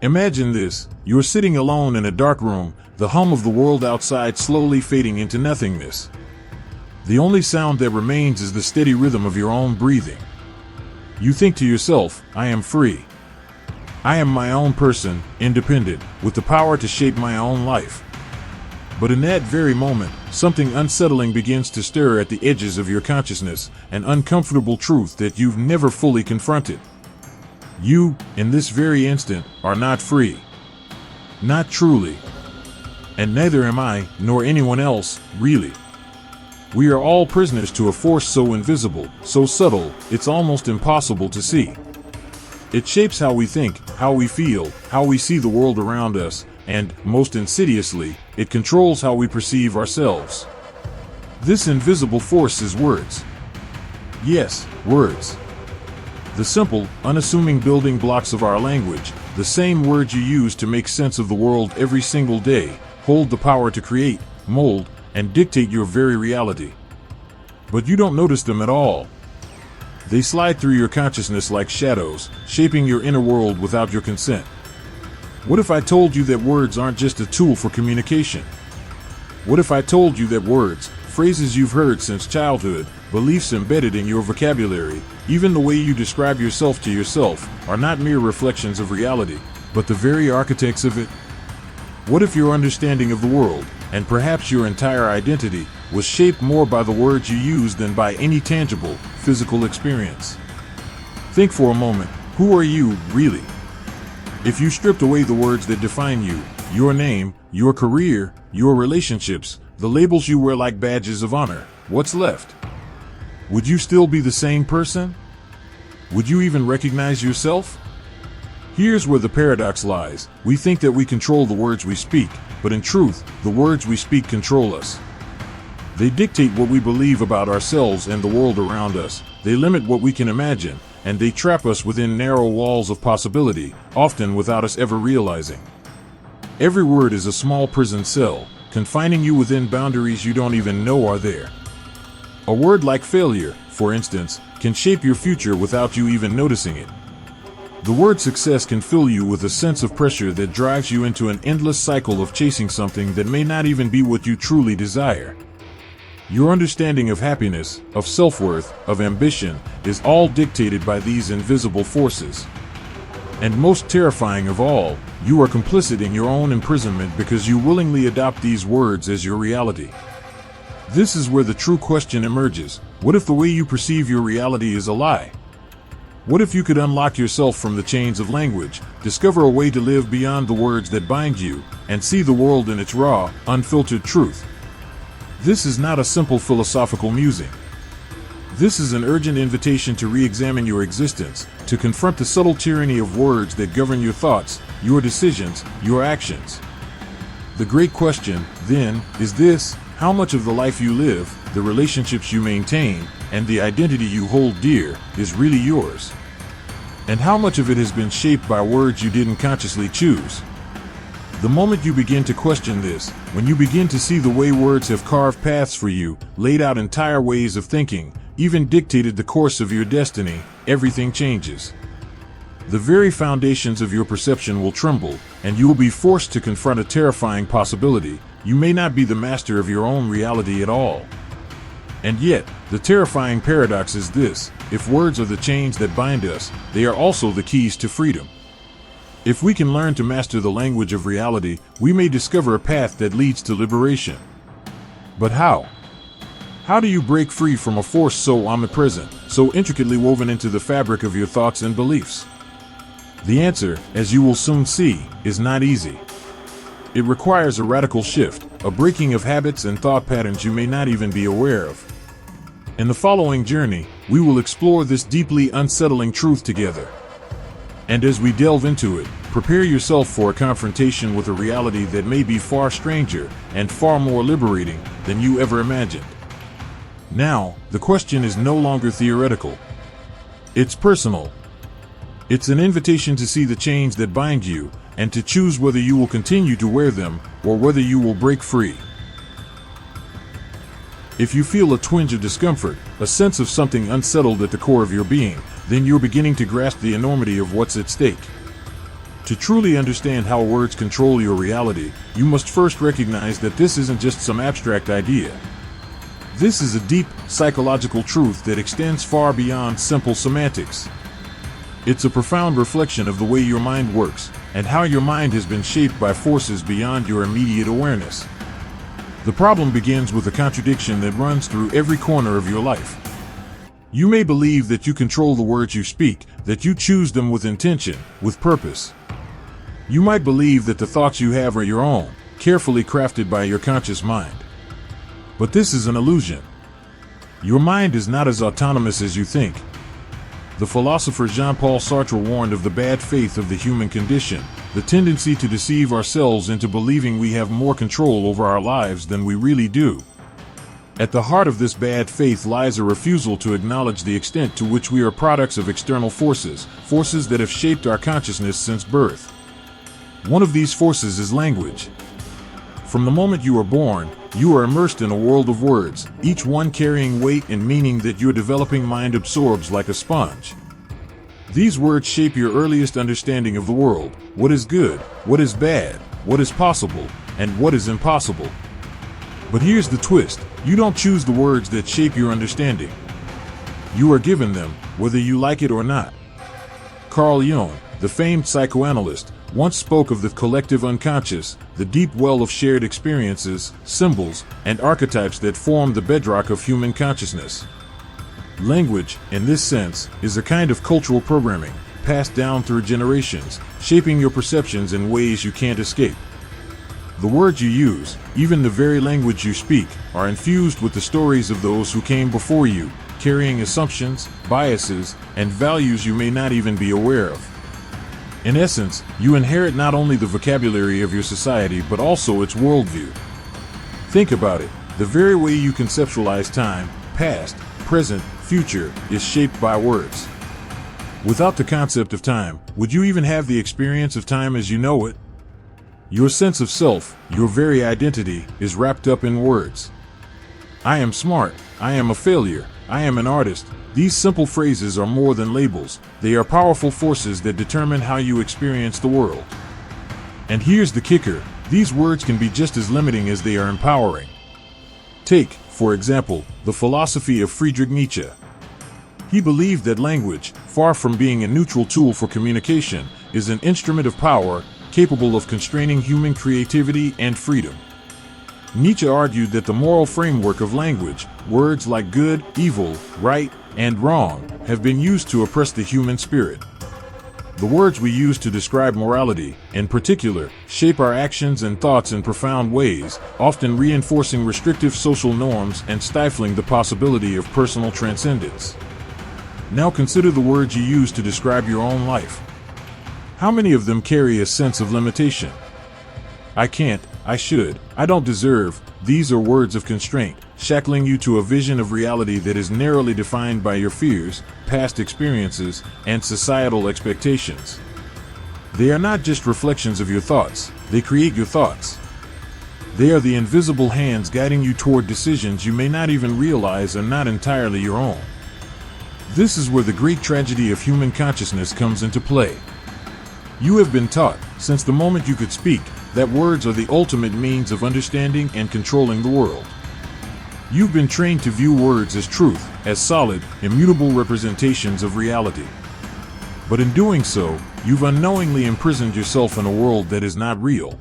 Imagine this. You're sitting alone in a dark room, the hum of the world outside slowly fading into nothingness. The only sound that remains is the steady rhythm of your own breathing. You think to yourself, I am free. I am my own person, independent, with the power to shape my own life. But in that very moment, something unsettling begins to stir at the edges of your consciousness, an uncomfortable truth that you've never fully confronted. You, in this very instant, are not free. Not truly. And neither am I, nor anyone else, really. We are all prisoners to a force so invisible, so subtle, it's almost impossible to see. It shapes how we think, how we feel, how we see the world around us, and, most insidiously, it controls how we perceive ourselves. This invisible force is words. Yes, words. The simple, unassuming building blocks of our language, the same words you use to make sense of the world every single day, hold the power to create, mold, and dictate your very reality. But you don't notice them at all. They slide through your consciousness like shadows, shaping your inner world without your consent. What if I told you that words aren't just a tool for communication? What if I told you that words, phrases you've heard since childhood, beliefs embedded in your vocabulary, even the way you describe yourself to yourself, are not mere reflections of reality, but the very architects of it? What if your understanding of the world, and perhaps your entire identity, was shaped more by the words you use than by any tangible, physical experience? Think for a moment, who are you, really? If you stripped away the words that define you, your name, your career, your relationships, the labels you wear like badges of honor, what's left? Would you still be the same person? Would you even recognize yourself? Here's where the paradox lies. We think that we control the words we speak, but in truth, the words we speak control us. They dictate what we believe about ourselves and the world around us. They limit what we can imagine, and they trap us within narrow walls of possibility, often without us ever realizing. Every word is a small prison cell, confining you within boundaries you don't even know are there. A word like failure, for instance, can shape your future without you even noticing it. The word success can fill you with a sense of pressure that drives you into an endless cycle of chasing something that may not even be what you truly desire. Your understanding of happiness, of self-worth, of ambition, is all dictated by these invisible forces. And most terrifying of all, you are complicit in your own imprisonment because you willingly adopt these words as your reality. This is where the true question emerges. What if the way you perceive your reality is a lie? What if you could unlock yourself from the chains of language, discover a way to live beyond the words that bind you, and see the world in its raw, unfiltered truth? This is not a simple philosophical musing. This is an urgent invitation to re-examine your existence, to confront the subtle tyranny of words that govern your thoughts, your decisions, your actions. The great question, then, is this: how much of the life you live, the relationships you maintain, and the identity you hold dear, is really yours? And how much of it has been shaped by words you didn't consciously choose? The moment you begin to question this, when you begin to see the way words have carved paths for you, laid out entire ways of thinking, even dictated the course of your destiny, everything changes. The very foundations of your perception will tremble, and you will be forced to confront a terrifying possibility. You may not be the master of your own reality at all. And yet, the terrifying paradox is this: if words are the chains that bind us, they are also the keys to freedom. If we can learn to master the language of reality, we may discover a path that leads to liberation. But how? How do you break free from a force so omnipresent, so intricately woven into the fabric of your thoughts and beliefs? The answer, as you will soon see, is not easy. It requires a radical shift, a breaking of habits and thought patterns you may not even be aware of. In the following journey, we will explore this deeply unsettling truth together. And as we delve into it, prepare yourself for a confrontation with a reality that may be far stranger and far more liberating than you ever imagined. Now, the question is no longer theoretical. It's personal. It's an invitation to see the chains that bind you, and to choose whether you will continue to wear them, or whether you will break free. If you feel a twinge of discomfort, a sense of something unsettled at the core of your being, then you're beginning to grasp the enormity of what's at stake. To truly understand how words control your reality, you must first recognize that this isn't just some abstract idea. This is a deep, psychological truth that extends far beyond simple semantics. It's a profound reflection of the way your mind works, and how your mind has been shaped by forces beyond your immediate awareness. The problem begins with a contradiction that runs through every corner of your life. You may believe that you control the words you speak, that you choose them with intention, with purpose. You might believe that the thoughts you have are your own, carefully crafted by your conscious mind. But this is an illusion. Your mind is not as autonomous as you think. The philosopher Jean-Paul Sartre warned of the bad faith of the human condition, the tendency to deceive ourselves into believing we have more control over our lives than we really do. At the heart of this bad faith lies a refusal to acknowledge the extent to which we are products of external forces, forces that have shaped our consciousness since birth. One of these forces is language. From the moment you are born, you are immersed in a world of words, each one carrying weight and meaning that your developing mind absorbs like a sponge. These words shape your earliest understanding of the world: what is good, what is bad, what is possible, and what is impossible. But here's the twist: you don't choose the words that shape your understanding. You are given them, whether you like it or not. Carl Jung, the famed psychoanalyst, once spoke of the collective unconscious, the deep well of shared experiences, symbols, and archetypes that form the bedrock of human consciousness. Language, in this sense, is a kind of cultural programming, passed down through generations, shaping your perceptions in ways you can't escape. The words you use, even the very language you speak, are infused with the stories of those who came before you, carrying assumptions, biases, and values you may not even be aware of. In essence, you inherit not only the vocabulary of your society but also its worldview. Think about it: the very way you conceptualize time, past, present, future, is shaped by words. Without the concept of time, would you even have the experience of time as you know it? Your sense of self, your very identity, is wrapped up in words. I am smart, I am a failure, I am an artist. These simple phrases are more than labels. They are powerful forces that determine how you experience the world. And here's the kicker: these words can be just as limiting as they are empowering. Take, for example, the philosophy of Friedrich Nietzsche. He believed that language, far from being a neutral tool for communication, is an instrument of power, capable of constraining human creativity and freedom. Nietzsche argued that the moral framework of language, words like good, evil, right, and wrong, have been used to oppress the human spirit. The words we use to describe morality, in particular, shape our actions and thoughts in profound ways, often reinforcing restrictive social norms and stifling the possibility of personal transcendence. Now consider the words you use to describe your own life. How many of them carry a sense of limitation? I can't, I should, I don't deserve. These are words of constraint, shackling you to a vision of reality that is narrowly defined by your fears, past experiences, and societal expectations. They are not just reflections of your thoughts, they create your thoughts. They are the invisible hands guiding you toward decisions you may not even realize are not entirely your own. This is where the great tragedy of human consciousness comes into play. You have been taught, since the moment you could speak, that words are the ultimate means of understanding and controlling the world. You've been trained to view words as truth, as solid, immutable representations of reality. But in doing so, you've unknowingly imprisoned yourself in a world that is not real.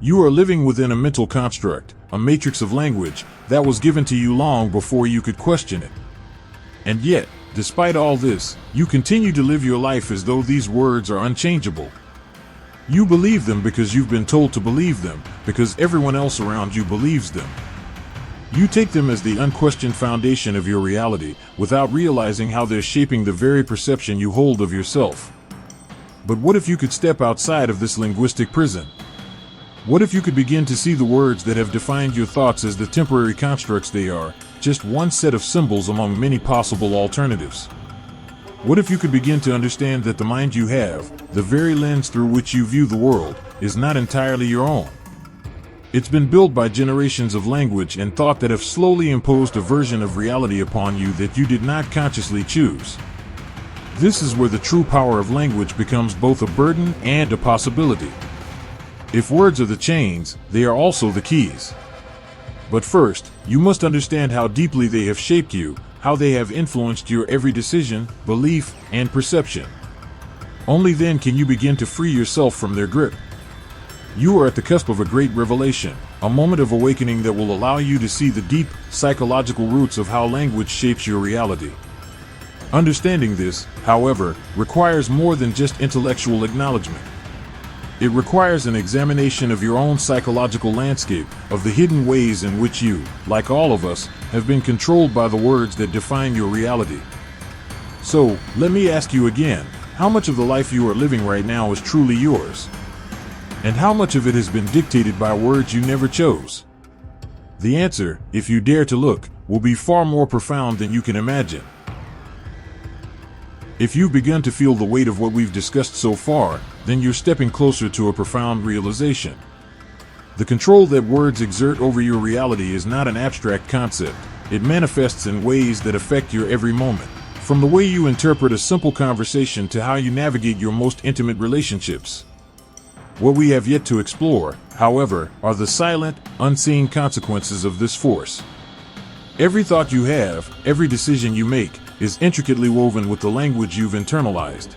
You are living within a mental construct, a matrix of language, that was given to you long before you could question it. And yet, despite all this, you continue to live your life as though these words are unchangeable. You believe them because you've been told to believe them, because everyone else around you believes them. You take them as the unquestioned foundation of your reality, without realizing how they're shaping the very perception you hold of yourself. But what if you could step outside of this linguistic prison? What if you could begin to see the words that have defined your thoughts as the temporary constructs they are, just one set of symbols among many possible alternatives? What if you could begin to understand that the mind you have, the very lens through which you view the world, is not entirely your own? It's been built by generations of language and thought that have slowly imposed a version of reality upon you that you did not consciously choose. This is where the true power of language becomes both a burden and a possibility. If words are the chains, they are also the keys. But first, you must understand how deeply they have shaped you, how they have influenced your every decision, belief, and perception. Only then can you begin to free yourself from their grip. You are at the cusp of a great revelation, a moment of awakening that will allow you to see the deep, psychological roots of how language shapes your reality. Understanding this, however, requires more than just intellectual acknowledgement. It requires an examination of your own psychological landscape, of the hidden ways in which you, like all of us, have been controlled by the words that define your reality. So, let me ask you again, how much of the life you are living right now is truly yours? And how much of it has been dictated by words you never chose? The answer, if you dare to look, will be far more profound than you can imagine. If you've begun to feel the weight of what we've discussed so far, then you're stepping closer to a profound realization. The control that words exert over your reality is not an abstract concept. It manifests in ways that affect your every moment. From the way you interpret a simple conversation to how you navigate your most intimate relationships. What we have yet to explore, however, are the silent, unseen consequences of this force. Every thought you have, every decision you make, is intricately woven with the language you've internalized.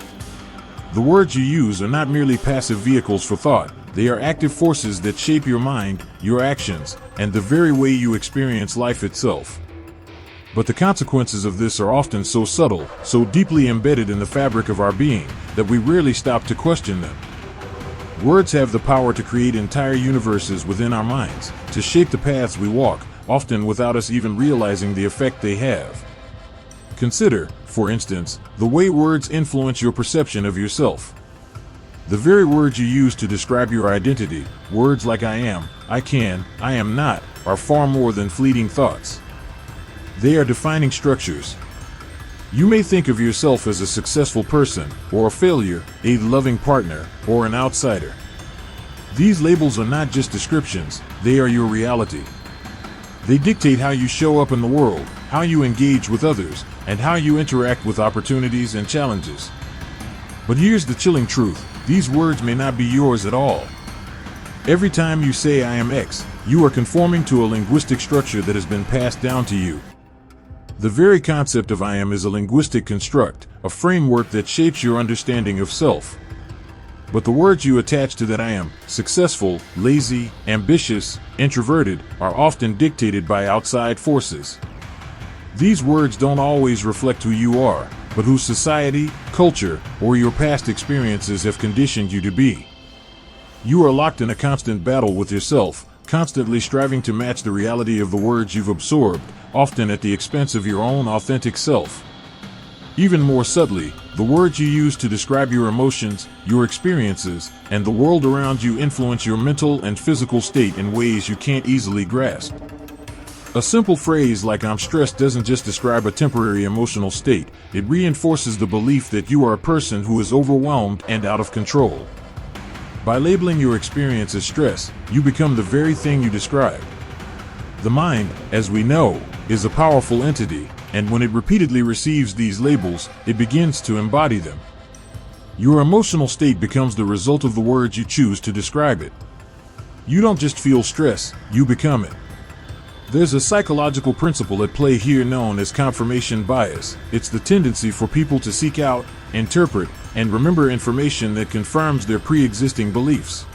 The words you use are not merely passive vehicles for thought, they are active forces that shape your mind, your actions, and the very way you experience life itself. But the consequences of this are often so subtle, so deeply embedded in the fabric of our being, that we rarely stop to question them. Words have the power to create entire universes within our minds, to shape the paths we walk, often without us even realizing the effect they have. Consider, for instance, the way words influence your perception of yourself. The very words you use to describe your identity, words like I am, I can, I am not, are far more than fleeting thoughts. They are defining structures. You may think of yourself as a successful person, or a failure, a loving partner, or an outsider. These labels are not just descriptions, they are your reality. They dictate how you show up in the world, how you engage with others, and how you interact with opportunities and challenges. But here's the chilling truth, these words may not be yours at all. Every time you say I am X, you are conforming to a linguistic structure that has been passed down to you. The very concept of I am is a linguistic construct, a framework that shapes your understanding of self. But the words you attach to that I am, successful, lazy, ambitious, introverted, are often dictated by outside forces. These words don't always reflect who you are, but who society, culture, or your past experiences have conditioned you to be. You are locked in a constant battle with yourself, constantly striving to match the reality of the words you've absorbed, often at the expense of your own authentic self. Even more subtly, the words you use to describe your emotions, your experiences, and the world around you influence your mental and physical state in ways you can't easily grasp. A simple phrase like I'm stressed doesn't just describe a temporary emotional state, it reinforces the belief that you are a person who is overwhelmed and out of control. By labeling your experience as stress, you become the very thing you describe. The mind, as we know, is a powerful entity, and when it repeatedly receives these labels, it begins to embody them. Your emotional state becomes the result of the words you choose to describe it. You don't just feel stress, you become it. There's a psychological principle at play here known as confirmation bias. It's the tendency for people to seek out, interpret, and remember information that confirms their pre-existing beliefs.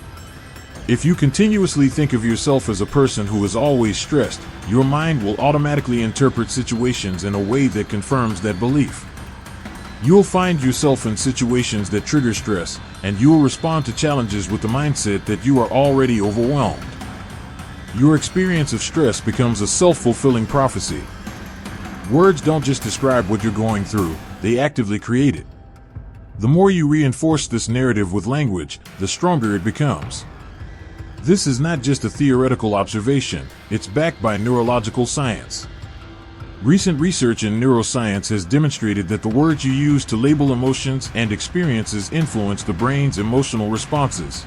If you continuously think of yourself as a person who is always stressed, your mind will automatically interpret situations in a way that confirms that belief. You'll find yourself in situations that trigger stress, and you'll respond to challenges with the mindset that you are already overwhelmed. Your experience of stress becomes a self-fulfilling prophecy. Words don't just describe what you're going through, they actively create it. The more you reinforce this narrative with language, the stronger it becomes. This is not just a theoretical observation, it's backed by neurological science. Recent research in neuroscience has demonstrated that the words you use to label emotions and experiences influence the brain's emotional responses.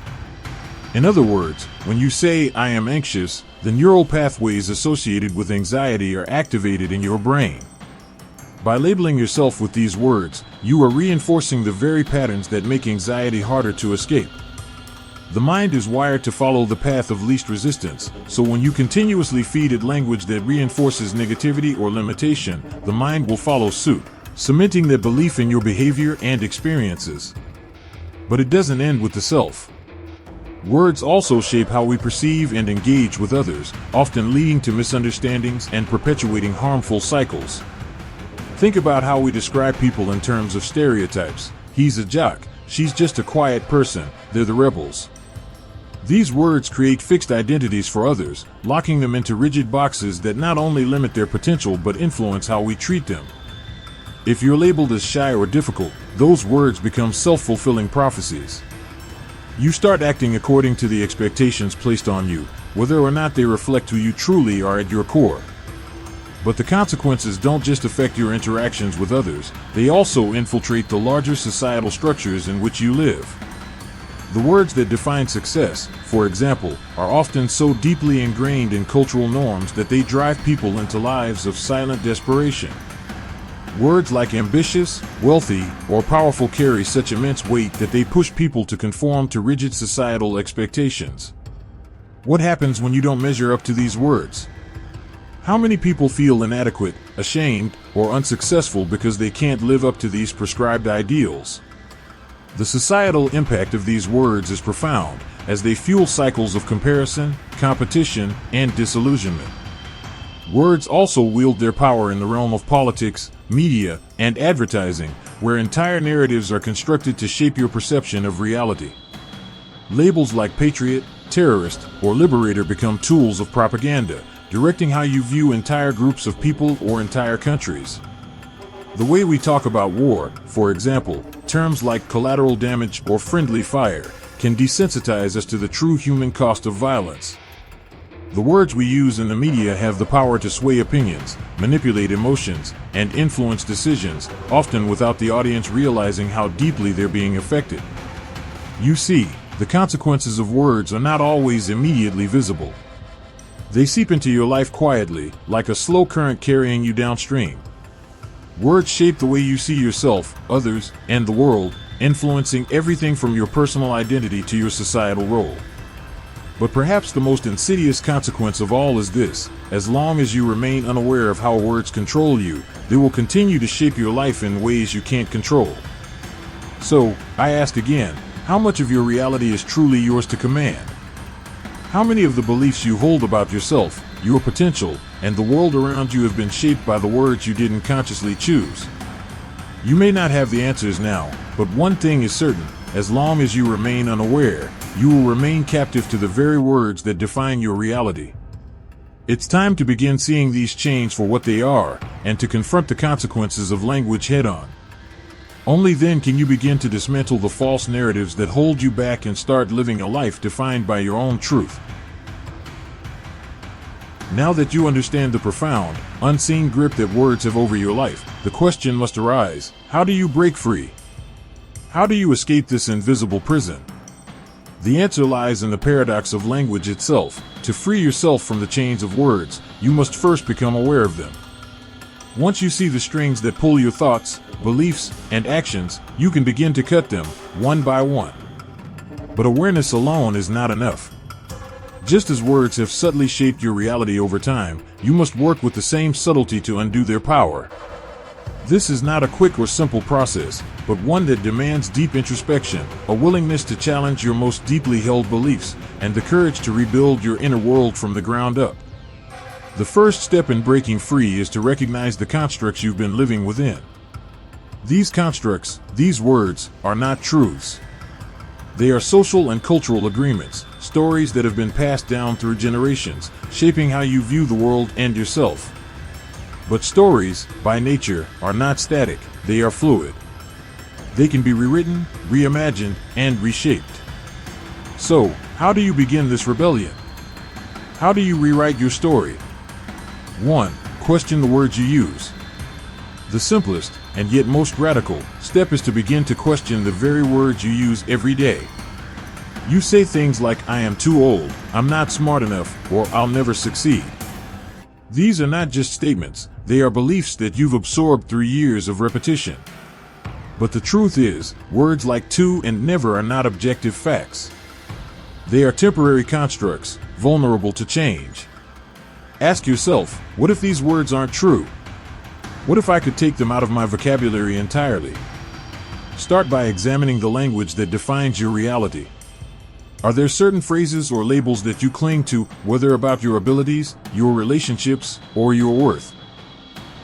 In other words, when you say, I am anxious, the neural pathways associated with anxiety are activated in your brain. By labeling yourself with these words, you are reinforcing the very patterns that make anxiety harder to escape. The mind is wired to follow the path of least resistance, so when you continuously feed it language that reinforces negativity or limitation, the mind will follow suit, cementing that belief in your behavior and experiences. But it doesn't end with the self. Words also shape how we perceive and engage with others, often leading to misunderstandings and perpetuating harmful cycles. Think about how we describe people in terms of stereotypes. He's a jock, she's just a quiet person, they're the rebels. These words create fixed identities for others, locking them into rigid boxes that not only limit their potential but influence how we treat them. If you're labeled as shy or difficult, those words become self-fulfilling prophecies. You start acting according to the expectations placed on you, whether or not they reflect who you truly are at your core. But the consequences don't just affect your interactions with others, they also infiltrate the larger societal structures in which you live. The words that define success, for example, are often so deeply ingrained in cultural norms that they drive people into lives of silent desperation. Words like ambitious, wealthy, or powerful carry such immense weight that they push people to conform to rigid societal expectations. What happens when you don't measure up to these words? How many people feel inadequate, ashamed, or unsuccessful because they can't live up to these prescribed ideals? The societal impact of these words is profound, as they fuel cycles of comparison, competition, and disillusionment. Words also wield their power in the realm of politics, media, and advertising, where entire narratives are constructed to shape your perception of reality. Labels like patriot, terrorist, or liberator become tools of propaganda, directing how you view entire groups of people or entire countries. The way we talk about war, for example, terms like collateral damage or friendly fire, can desensitize us to the true human cost of violence. The words we use in the media have the power to sway opinions, manipulate emotions, and influence decisions, often without the audience realizing how deeply they're being affected. You see, the consequences of words are not always immediately visible. They seep into your life quietly, like a slow current carrying you downstream. Words shape the way you see yourself, others, and the world, influencing everything from your personal identity to your societal role. But perhaps the most insidious consequence of all is this: as long as you remain unaware of how words control you, they will continue to shape your life in ways you can't control. So, I ask again, how much of your reality is truly yours to command? How many of the beliefs you hold about yourself, your potential, and the world around you have been shaped by the words you didn't consciously choose? You may not have the answers now, but one thing is certain: as long as you remain unaware, you will remain captive to the very words that define your reality. It's time to begin seeing these change for what they are, and to confront the consequences of language head-on. Only then can you begin to dismantle the false narratives that hold you back and start living a life defined by your own truth. Now that you understand the profound, unseen grip that words have over your life, the question must arise: how do you break free? How do you escape this invisible prison? The answer lies in the paradox of language itself. To free yourself from the chains of words, you must first become aware of them. Once you see the strings that pull your thoughts, beliefs, and actions, you can begin to cut them, one by one. But awareness alone is not enough. Just as words have subtly shaped your reality over time, you must work with the same subtlety to undo their power. This is not a quick or simple process, but one that demands deep introspection, a willingness to challenge your most deeply held beliefs, and the courage to rebuild your inner world from the ground up. The first step in breaking free is to recognize the constructs you've been living within. These constructs, these words, are not truths. They are social and cultural agreements, stories that have been passed down through generations, shaping how you view the world and yourself. But stories, by nature, are not static, they are fluid. They can be rewritten, reimagined, and reshaped. So, how do you begin this rebellion? How do you rewrite your story? 1. Question the words you use. The simplest, and yet most radical, step is to begin to question the very words you use every day. You say things like, "I am too old," "I'm not smart enough," or "I'll never succeed." These are not just statements, They are beliefs that you've absorbed through years of repetition. But the truth is, words like to and never are not objective facts. They are temporary constructs, vulnerable to change. Ask yourself, what if these words aren't true? What if I could take them out of my vocabulary entirely? Start by examining the language that defines your reality. Are there certain phrases or labels that you cling to, whether about your abilities, your relationships, or your worth?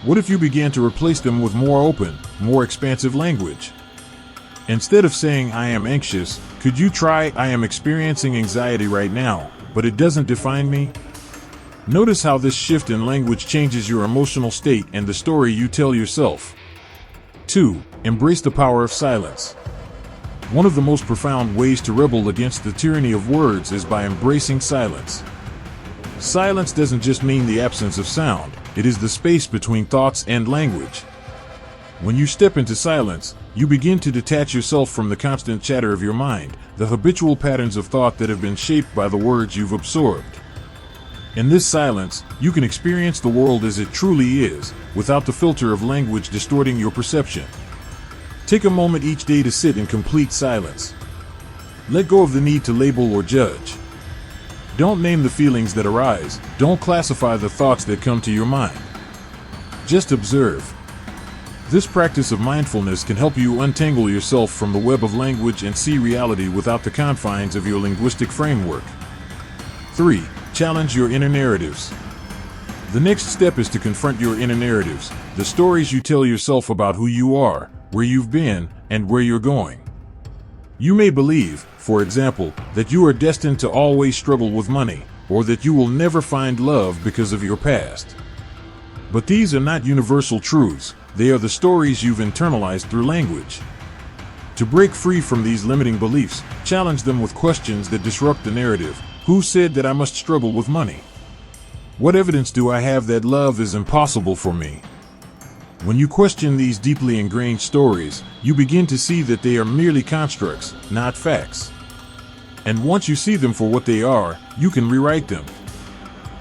What if you began to replace them with more open, more expansive language? Instead of saying I am anxious, could you try I am experiencing anxiety right now, but it doesn't define me? Notice how this shift in language changes your emotional state and the story you tell yourself. 2. Embrace the power of silence. One of the most profound ways to rebel against the tyranny of words is by embracing silence. Silence doesn't just mean the absence of sound, it is the space between thoughts and language. When you step into silence, you begin to detach yourself from the constant chatter of your mind, the habitual patterns of thought that have been shaped by the words you've absorbed. In this silence, you can experience the world as it truly is, without the filter of language distorting your perception. Take a moment each day to sit in complete silence. Let go of the need to label or judge. Don't name the feelings that arise, don't classify the thoughts that come to your mind. Just observe. This practice of mindfulness can help you untangle yourself from the web of language and see reality without the confines of your linguistic framework. 3. Challenge your inner narratives. The next step is to confront your inner narratives, the stories you tell yourself about who you are, where you've been, and where you're going. You may believe, for example, that you are destined to always struggle with money, or that you will never find love because of your past. But these are not universal truths, they are the stories you've internalized through language. To break free from these limiting beliefs, challenge them with questions that disrupt the narrative. Who said that I must struggle with money? What evidence do I have that love is impossible for me? When you question these deeply ingrained stories, you begin to see that they are merely constructs, not facts. And once you see them for what they are, you can rewrite them.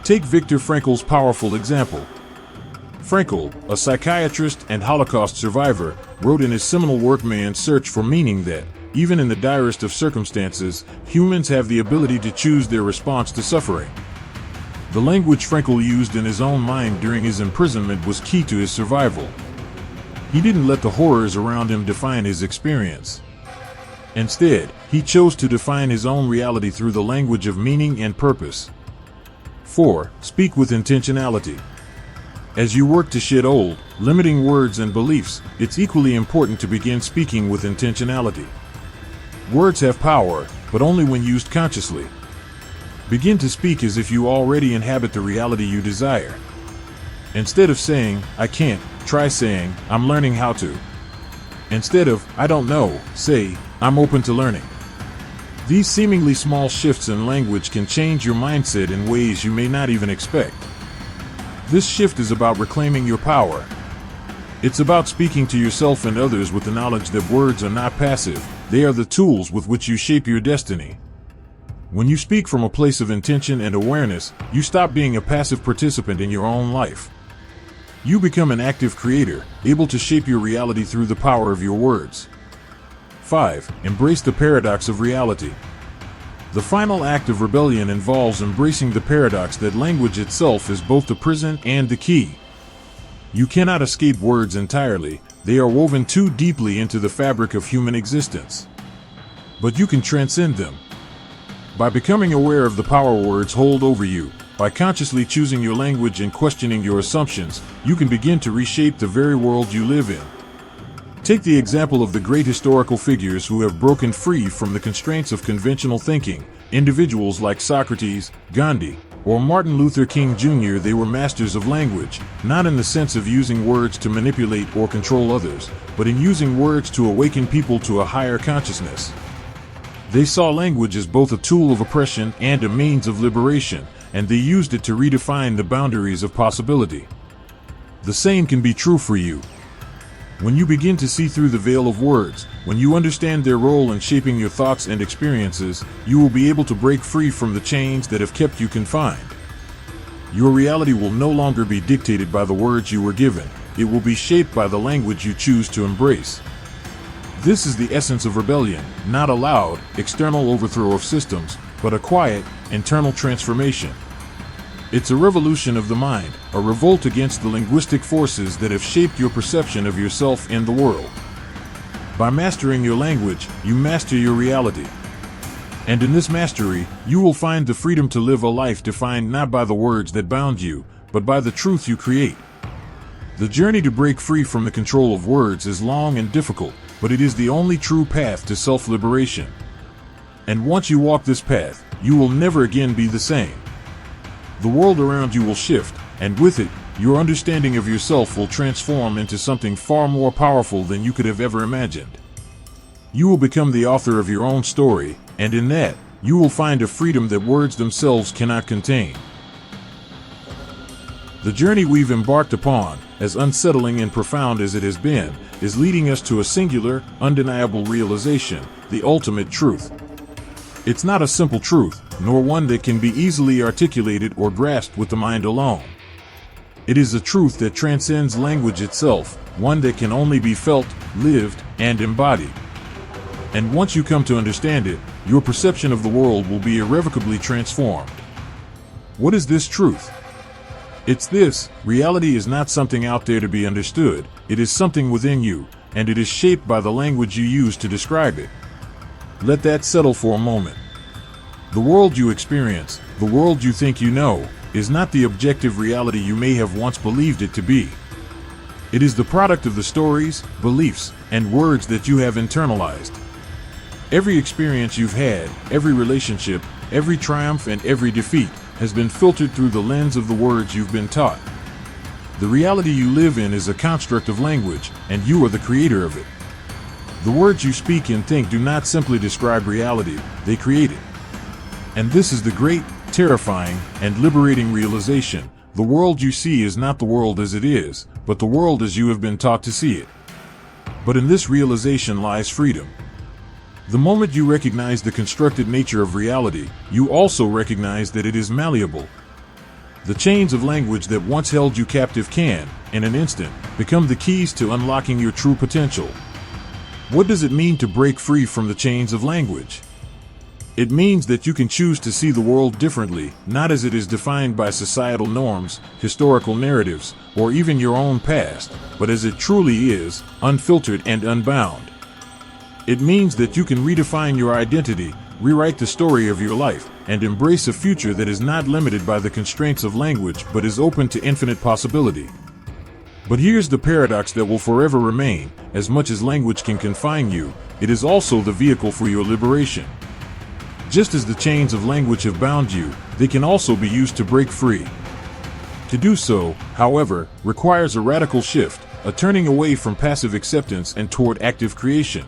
Take Viktor Frankl's powerful example. Frankl, a psychiatrist and Holocaust survivor, wrote in his seminal work Man's Search for Meaning that, even in the direst of circumstances, humans have the ability to choose their response to suffering. The language Frankl used in his own mind during his imprisonment was key to his survival. He didn't let the horrors around him define his experience. Instead, he chose to define his own reality through the language of meaning and purpose. 4. Speak with intentionality. As you work to shed old, limiting words and beliefs, it's equally important to begin speaking with intentionality. Words have power, but only when used consciously. Begin to speak as if you already inhabit the reality you desire. Instead of saying, I can't, try saying, I'm learning how to. Instead of, I don't know, say, I'm open to learning. These seemingly small shifts in language can change your mindset in ways you may not even expect. This shift is about reclaiming your power. It's about speaking to yourself and others with the knowledge that words are not passive, they are the tools with which you shape your destiny. When you speak from a place of intention and awareness, you stop being a passive participant in your own life. You become an active creator, able to shape your reality through the power of your words. 5. Embrace the paradox of reality. The final act of rebellion involves embracing the paradox that language itself is both the prison and the key. You cannot escape words entirely, they are woven too deeply into the fabric of human existence. But you can transcend them. By becoming aware of the power words hold over you, by consciously choosing your language and questioning your assumptions, you can begin to reshape the very world you live in. Take the example of the great historical figures who have broken free from the constraints of conventional thinking, individuals like Socrates, Gandhi, or Martin Luther King Jr. They were masters of language, not in the sense of using words to manipulate or control others, but in using words to awaken people to a higher consciousness. They saw language as both a tool of oppression and a means of liberation, and they used it to redefine the boundaries of possibility. The same can be true for you. When you begin to see through the veil of words, when you understand their role in shaping your thoughts and experiences, you will be able to break free from the chains that have kept you confined. Your reality will no longer be dictated by the words you were given. It will be shaped by the language you choose to embrace. This is the essence of rebellion, not a loud, external overthrow of systems, but a quiet, internal transformation. It's a revolution of the mind, a revolt against the linguistic forces that have shaped your perception of yourself and the world. By mastering your language, you master your reality. And in this mastery, you will find the freedom to live a life defined not by the words that bound you, but by the truth you create. The journey to break free from the control of words is long and difficult, but it is the only true path to self-liberation. And once you walk this path, you will never again be the same. The world around you will shift, and with it, your understanding of yourself will transform into something far more powerful than you could have ever imagined. You will become the author of your own story, and in that, you will find a freedom that words themselves cannot contain. The journey we've embarked upon, as unsettling and profound as it has been, is leading us to a singular, undeniable realization, the ultimate truth. It's not a simple truth, nor one that can be easily articulated or grasped with the mind alone. It is a truth that transcends language itself, one that can only be felt, lived, and embodied. And once you come to understand it, your perception of the world will be irrevocably transformed. What is this truth? It's this: reality is not something out there to be understood, it is something within you, and it is shaped by the language you use to describe it. Let that settle for a moment. The world you experience, the world you think you know, is not the objective reality you may have once believed it to be. It is the product of the stories, beliefs, and words that you have internalized. Every experience you've had, every relationship, every triumph, and every defeat has been filtered through the lens of the words you've been taught. The reality you live in is a construct of language, and you are the creator of it. The words you speak and think do not simply describe reality, they create it. And this is the great, terrifying, and liberating realization: the world you see is not the world as it is, but the world as you have been taught to see it. But in this realization lies freedom. The moment you recognize the constructed nature of reality, you also recognize that it is malleable. The chains of language that once held you captive can, in an instant, become the keys to unlocking your true potential. What does it mean to break free from the chains of language? It means that you can choose to see the world differently, not as it is defined by societal norms, historical narratives, or even your own past, but as it truly is, unfiltered and unbound. It means that you can redefine your identity, rewrite the story of your life, and embrace a future that is not limited by the constraints of language but is open to infinite possibility. But here's the paradox that will forever remain: as much as language can confine you, it is also the vehicle for your liberation. Just as the chains of language have bound you, they can also be used to break free. To do so, however, requires a radical shift, a turning away from passive acceptance and toward active creation.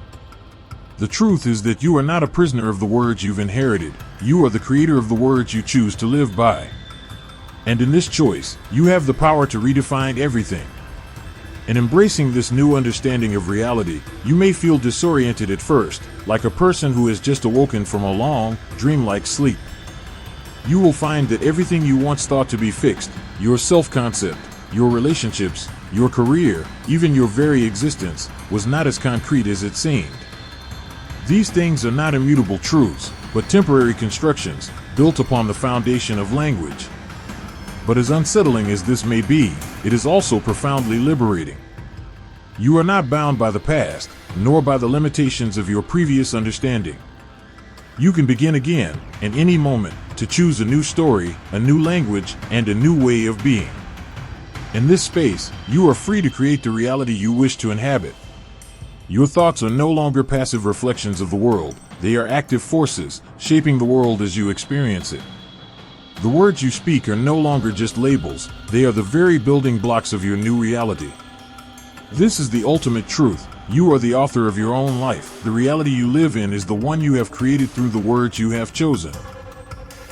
The truth is that you are not a prisoner of the words you've inherited, you are the creator of the words you choose to live by. And in this choice, you have the power to redefine everything. In embracing this new understanding of reality, you may feel disoriented at first, like a person who has just awoken from a long, dreamlike sleep. You will find that everything you once thought to be fixed, your self-concept, your relationships, your career, even your very existence, was not as concrete as it seemed. These things are not immutable truths, but temporary constructions, built upon the foundation of language. But as unsettling as this may be, it is also profoundly liberating. You are not bound by the past, nor by the limitations of your previous understanding. You can begin again, in any moment, to choose a new story, a new language, and a new way of being. In this space, you are free to create the reality you wish to inhabit. Your thoughts are no longer passive reflections of the world, they are active forces, shaping the world as you experience it. The words you speak are no longer just labels, they are the very building blocks of your new reality. This is the ultimate truth: you are the author of your own life, the reality you live in is the one you have created through the words you have chosen.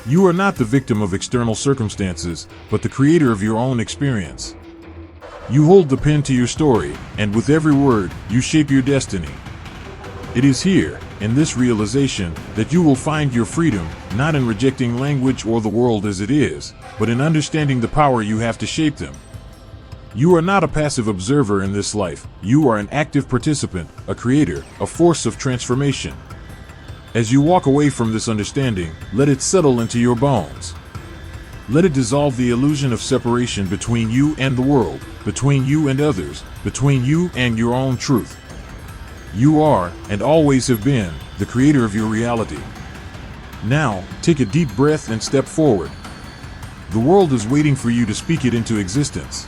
You are not the victim of external circumstances, but the creator of your own experience. You hold the pen to your story, and with every word, you shape your destiny. It is here, in this realization that you will find your freedom not in rejecting language or the world as it is, but in understanding the power you have to shape them. You are not a passive observer in this life. You are an active participant, a creator, a force of transformation. As you walk away from this understanding, let it settle into your bones. Let it dissolve the illusion of separation between you and the world, between you and others, between you and your own truth. You are, and always have been, the creator of your reality. Now, take a deep breath and step forward. The world is waiting for you to speak it into existence.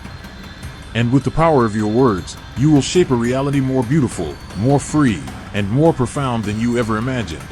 And with the power of your words, you will shape a reality more beautiful, more free, and more profound than you ever imagined.